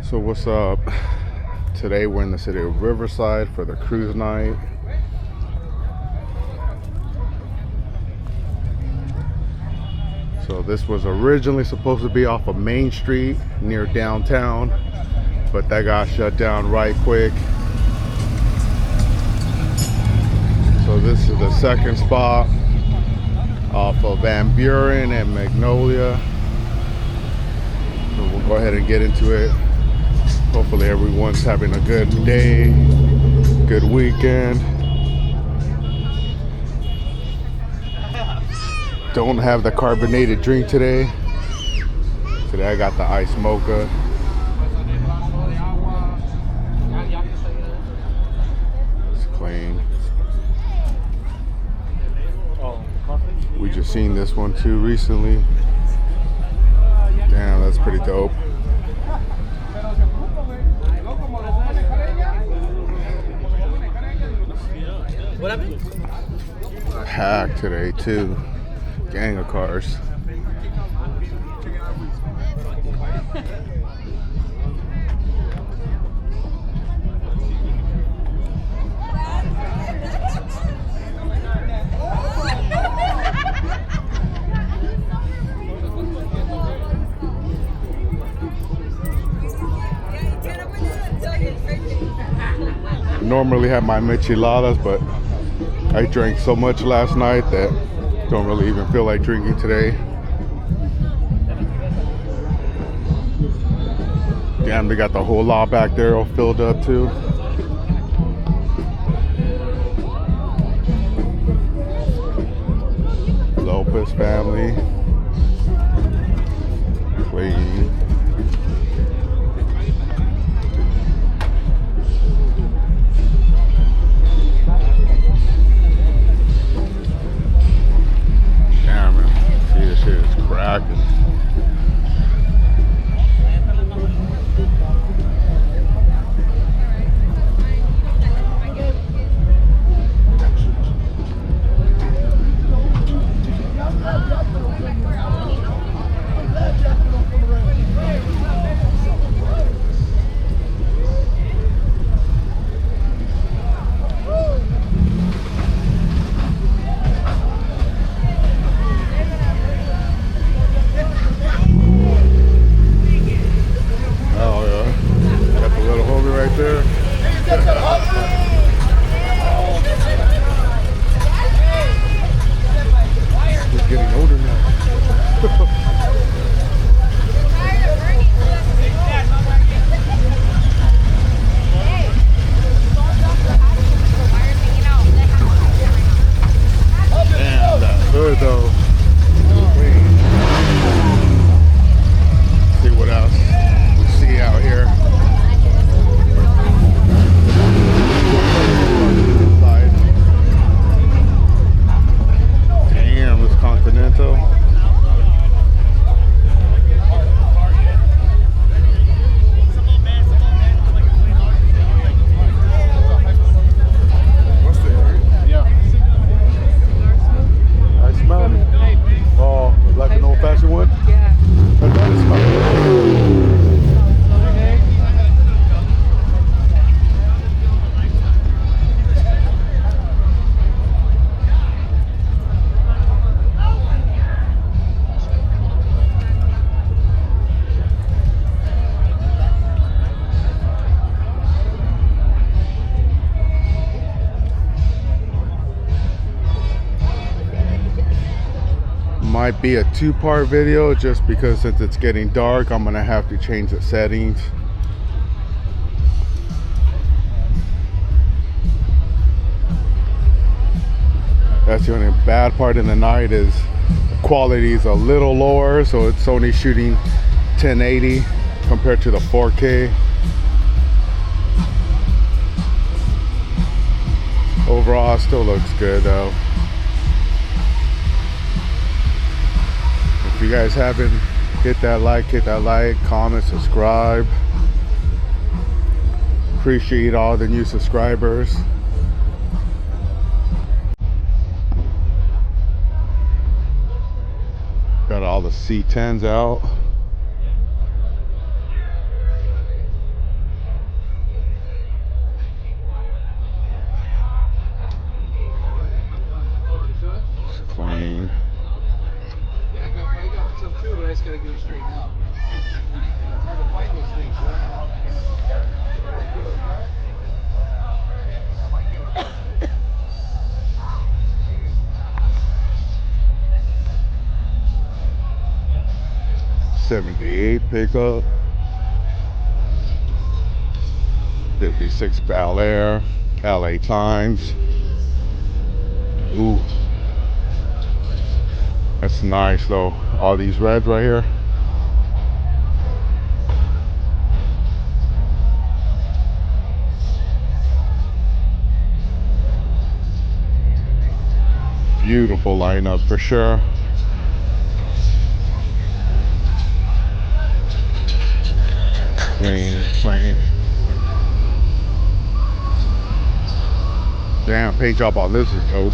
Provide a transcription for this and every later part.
So what's up? Today we're in the city of Riverside for the cruise night. So this was originally supposed to be off of Main Street near downtown, but that got shut down right quick. So this is the second spot off of Van Buren and Magnolia. So we'll go ahead and get into it. Hopefully everyone's having a good day, good weekend. Don't have the carbonated drink today. Today I got the ice mocha. It's clean. We just seen this one too recently. Damn, that's pretty dope. Packed today too. Gang of cars. Normally have my micheladas, but I drank so much last night that don't really even feel like drinking today. Damn, they got the whole lot back there all filled up too. Lopez family. Clean. Cracking. Might be a two-part video just because since it's getting dark, I'm gonna have to change the settings. That's the only bad part in the night is the quality is a little lower, so it's only shooting 1080 compared to the 4K. Overall, it still looks good though. If you guys haven't hit that like, comment, subscribe. Appreciate all the new subscribers. Got all the C10s out. gotta get it straightened out. It's hard to find those things. '78 pickup. 56 Bel Air, LA Times. Ooh. That's nice though. All these reds right here. Beautiful lineup for sure. Clean. Damn, paint job on this is dope.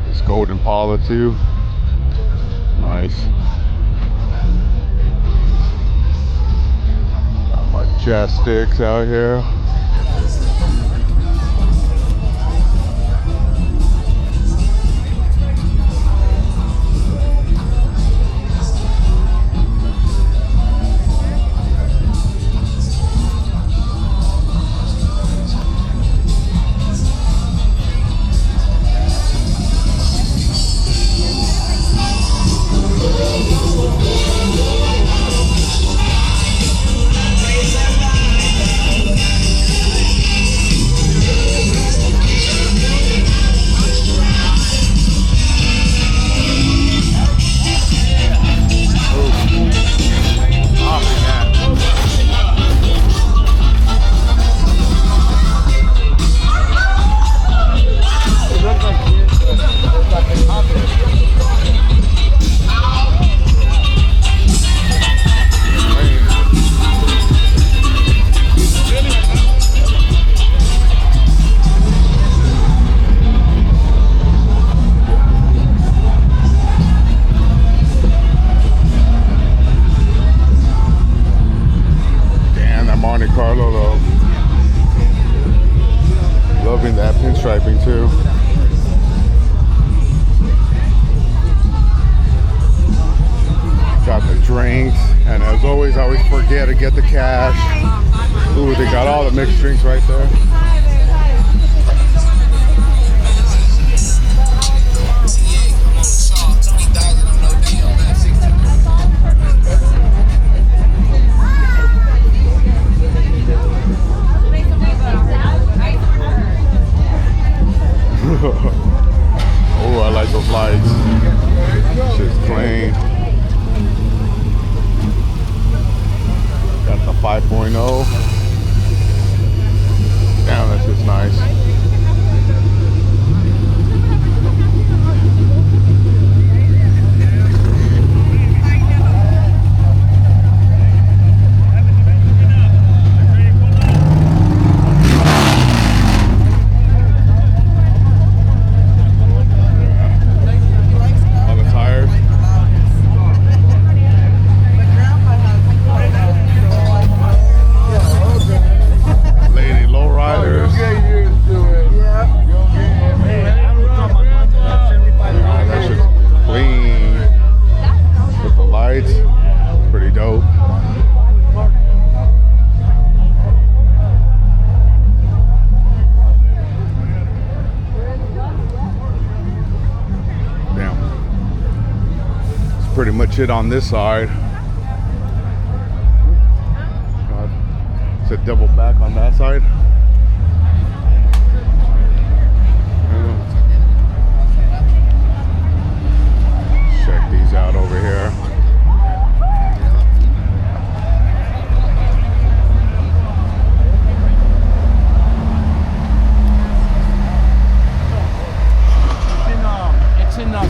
This golden Impala too. Nice. Got my Majestic's out here. Loving that pinstriping too. Got the drinks, and as always, I always forget to get the cash. Ooh, they got all the mixed drinks right there. Oh, I like those lights. Shit's clean. Got the 5.0. Damn, that's just nice. Pretty dope. Damn. That's pretty much it on this side. It's a double back on that side. Check these out over here.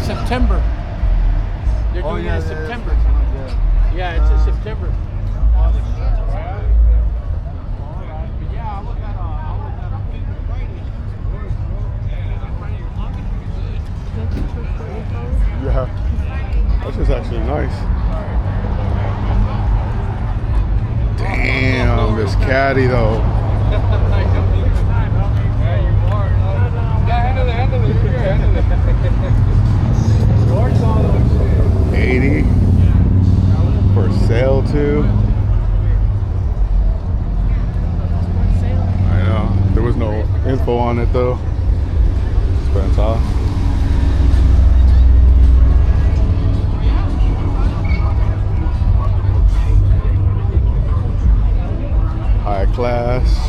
September. They're doing it in September. Yeah, it's in September. Yeah, is actually nice. Damn, this caddy though. 80 for sale too. I know. There was no info on it though. Expense off. High class.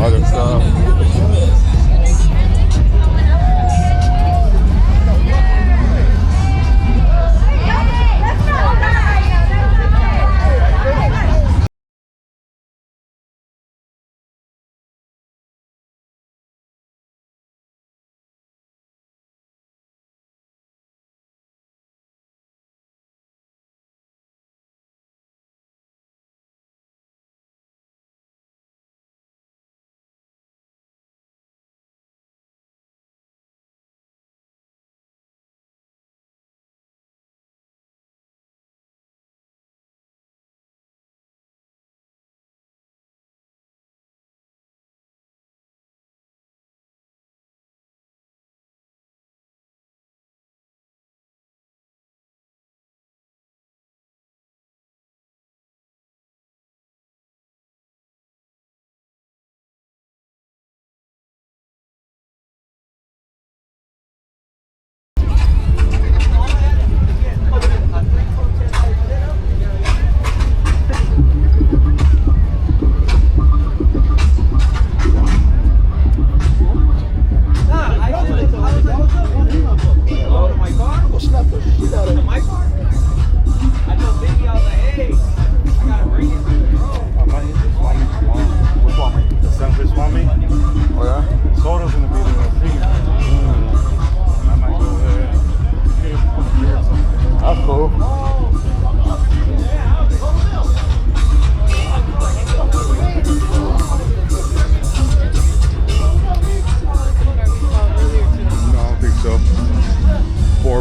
Other stuff.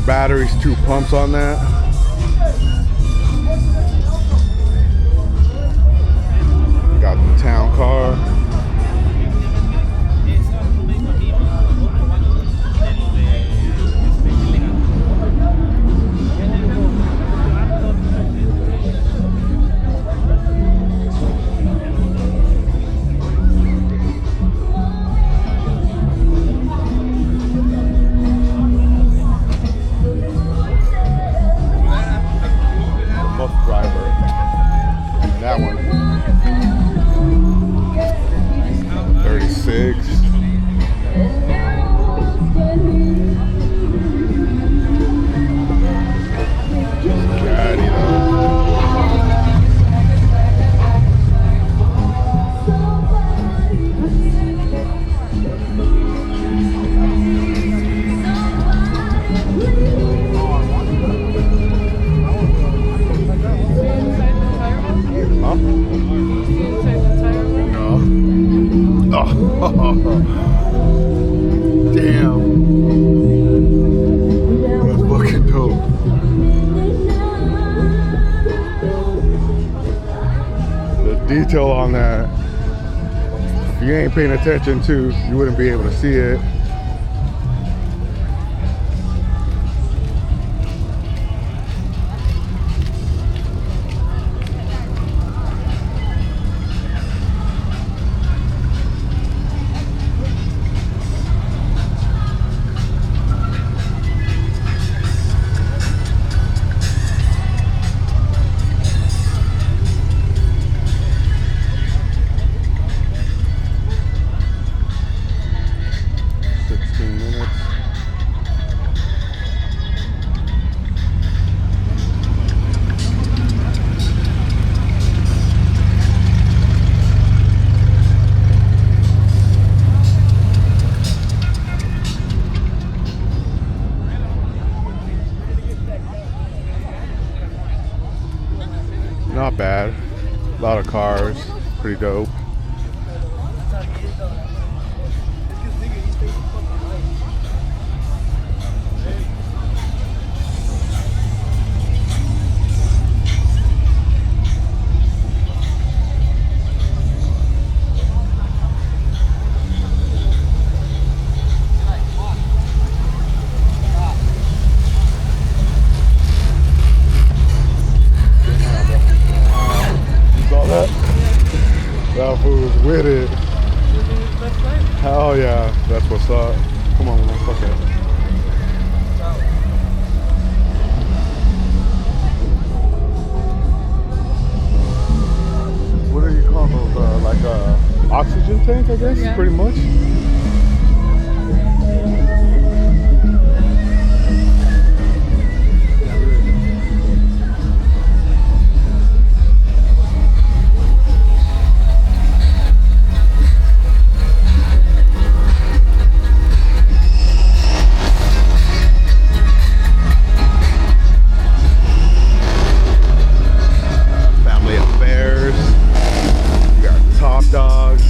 Batteries, 2 pumps on that. Got the town car. That one 36. Caddy Oh, damn. detail on that. If you ain't paying attention to, you wouldn't be able to see it. Not bad. A lot of cars. Pretty dope. That fool's with it. Hell yeah, that's what's up. Come on, man, fuck it. What do you call those? Like a oxygen tank, I guess, Yeah. pretty much. Dogs.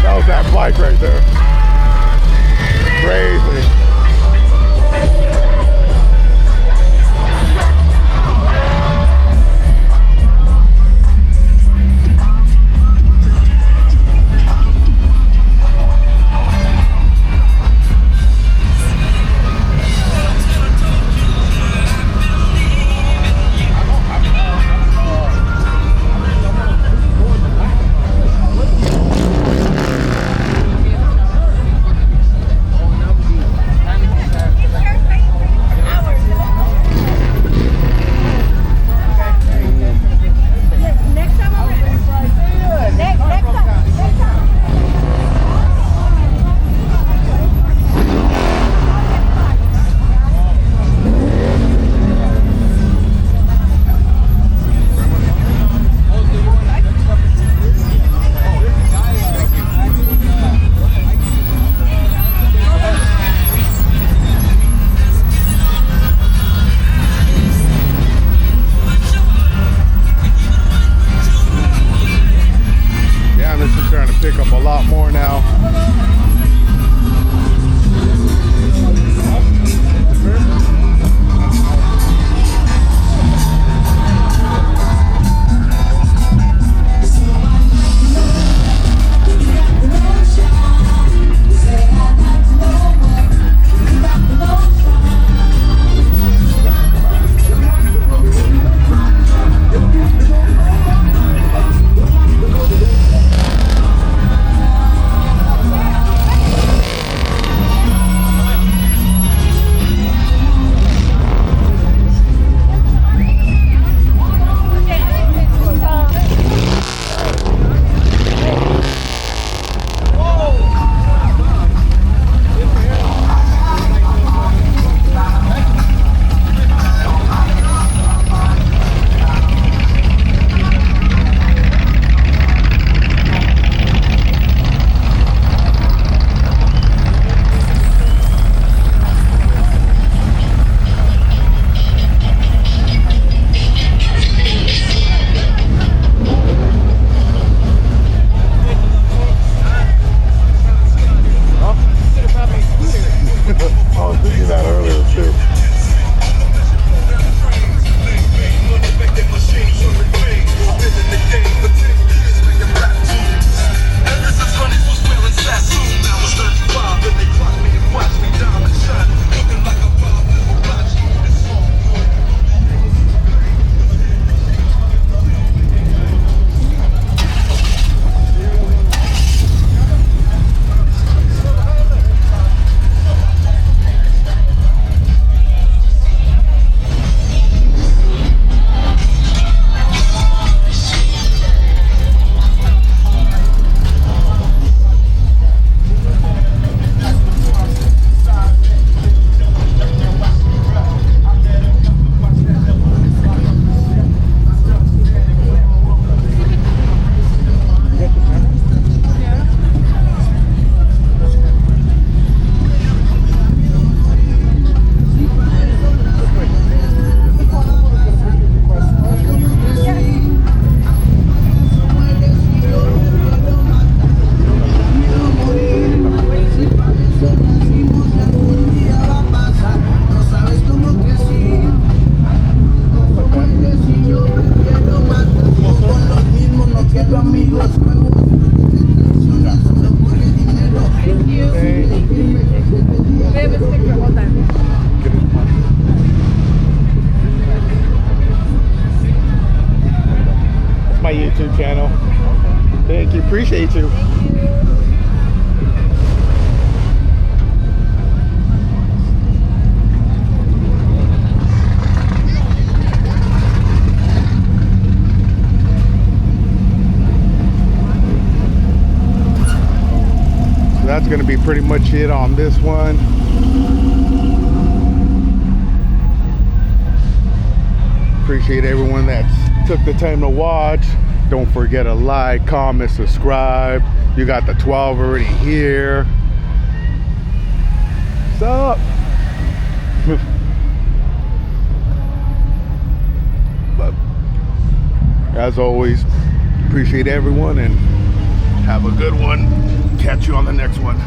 That was that bike right there. Crazy. Pick up a lot more now. YouTube channel. Thank you, appreciate you. So that's going to be pretty much it on this one. Appreciate everyone that took the time to watch. Don't forget to like, comment, subscribe. You got the 12 already here. What's up? But as always, appreciate everyone and have Have a good one. Catch you on the next one.